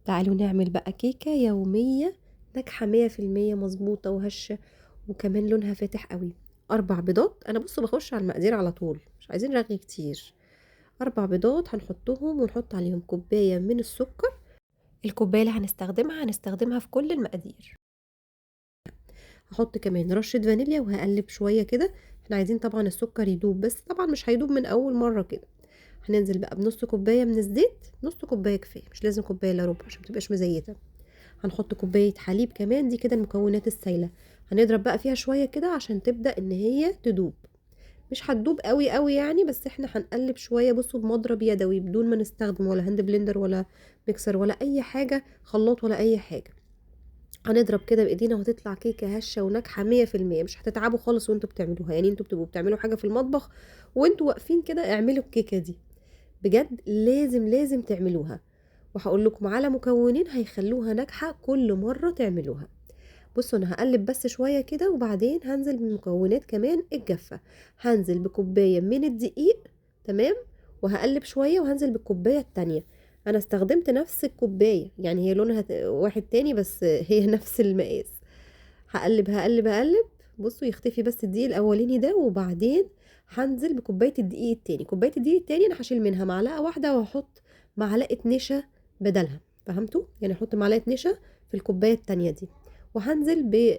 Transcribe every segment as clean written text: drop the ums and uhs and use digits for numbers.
تعالوا نعمل بقى كيكة يومية ناجحة 100% مظبوطة وهشة، وكمان لونها فاتح قوي. 4 بيضات، انا بصوا بخش على المقادير على طول، مش عايزين رغي كتير. 4 بيضات هنحطهم ونحط عليهم كوباية من السكر. الكوباية اللي هنستخدمها في كل المقادير. هحط كمان رشة فانيليا وهقلب شوية كده. احنا عايزين طبعا السكر يدوب، بس طبعا مش هيدوب من اول مرة كده. هننزل بقى بنص كوباية من الزيت، نص كوباية كفاية، مش لازم كوباية الا ربع عشان متبقاش مزيتة. هنحط كوباية حليب كمان، دي كده المكونات السايلة. هنضرب بقى فيها شوية كده عشان تبدأ ان هي تدوب. مش هتدوب قوي قوي يعني، بس احنا هنقلب شوية بصوا بمضرب يدوي بدون ما نستخدم ولا هاند بلندر ولا ميكسر ولا اي حاجة، خلاط ولا اي حاجة. هنضرب كده بايدينا وهتطلع كيكة هشة وناجحة 100%. مش هتتعبوا خالص وانتوا بتعملوها، يعني انتوا بتبقوا بتعملوا حاجة في المطبخ وانتوا واقفين كده اعملوا الكيكة دي. بجد لازم لازم تعملوها. وهقول لكم على مكونين هيخلوها ناجحة كل مرة تعملوها. بصوا انا هقلب بس شوية كده وبعدين هنزل بمكونات كمان الجافة. هنزل بكوباية من الدقيق، تمام، وهقلب شوية وهنزل بالكوباية التانية. انا استخدمت نفس الكوباية، يعني هي لونها واحد تاني بس هي نفس المقاس. هقلب هقلب هقلب. بصوا يختفي بس الدقيق الاولاني ده، وبعدين هنزل بكوبايه الدقيق التاني. كوبايه الدقيق التاني انا هشيل منها معلقه واحده وهحط معلقه نشا بدلها. فهمتوا؟ يعني احط معلقه نشا في الكوبايه التانية دي. وهنزل ب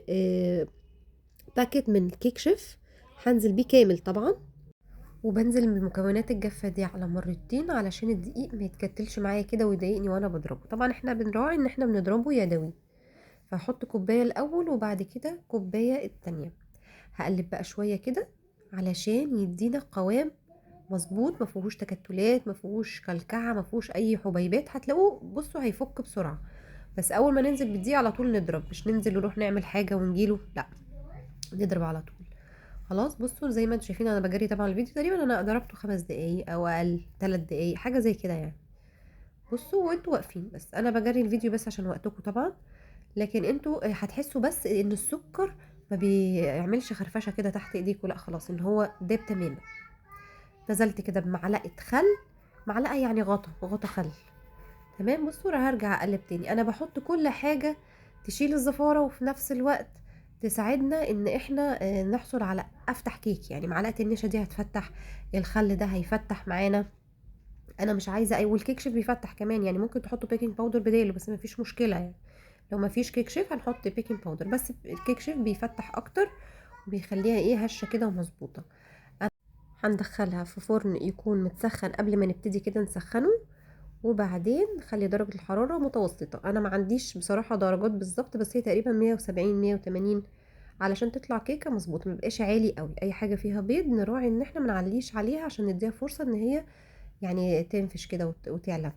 باكت من كيك شيف، هنزل بيه كامل طبعا. وبنزل بالمكونات الجافه دي على مرتين علشان الدقيق ما يتكتلش معايا كده ويضايقني وانا بضربه. طبعا احنا بنراعي ان احنا بنضربه يدوي. فهحط كوباية الأول وبعد كده كوباية التانية. هقلب بقى شوية كده علشان يدينا قوام مظبوط، ما فيهوش تكتلات، ما فيهوش كلكعة، ما فيهوش اي حبيبات. هتلاقوه بصوا هيفك بسرعة. بس اول ما ننزل بالدقيق على طول نضرب، مش ننزل ونروح نعمل حاجة ونجيله، لا، نضرب على طول. خلاص بصوا زي ما انتم شايفين انا بجري طبعا الفيديو، تقريبا انا ضربته 5 دقايق او اقل، 3 دقايق حاجة زي كده يعني. بصوا وانتوا واقفين، بس انا بجري الفيديو بس عشان وقتكم طبعا. لكن انتوا هتحسوا بس ان السكر ما بيعملش خرفشه كده تحت ايديكوا، لا خلاص ان هو داب تماما. نزلت كده بمعلقه خل، معلقه يعني غطا خل. تمام. بصوا هرجع اقلب تاني. انا بحط كل حاجه تشيل الزفاره وفي نفس الوقت تساعدنا ان احنا نحصل على افتح كيك. يعني معلقه النشا دي هتفتح، الخل ده هيفتح معانا. انا مش عايزه والكيك شيف بيفتح كمان، يعني ممكن تحطوا بيكنج باودر بداله بس ما فيش مشكله يعني. لو ما فيش كيك شيف هنحط بيكنج باودر، بس الكيك شيف بيفتح اكتر وبيخليها ايه هشه كده ومظبوطه. هندخلها في فرن يكون متسخن قبل ما نبتدي كده نسخنه، وبعدين نخلي درجه الحراره متوسطه. انا ما عنديش بصراحه درجات بالظبط، بس هي تقريبا 170 180 علشان تطلع كيكه مظبوطه. ما يبقاش عالي قوي. اي حاجه فيها بيض نراعي ان احنا ما نعليش عليها عشان نديها فرصه ان هي يعني تنفش كده وتعلى.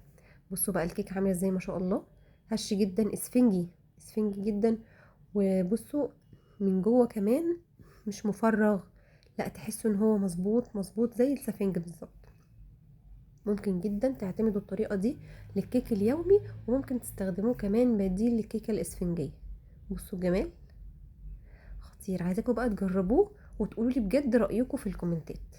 بصوا بقى الكيك عامله ازاي ما شاء الله، هش جدا، اسفنجي اسفنجي جدا. وبصوا من جوه كمان مش مفرغ، لا تحسوا ان هو مظبوط مظبوط زي السفنج بالظبط. ممكن جدا تعتمدوا الطريقه دي للكيك اليومي، وممكن تستخدموه كمان بديل للكيكه الاسفنجيه. بصوا الجمال خطير. عايزاكم بقى تجربوه وتقولوا لي بجد رايكم في الكومنتات.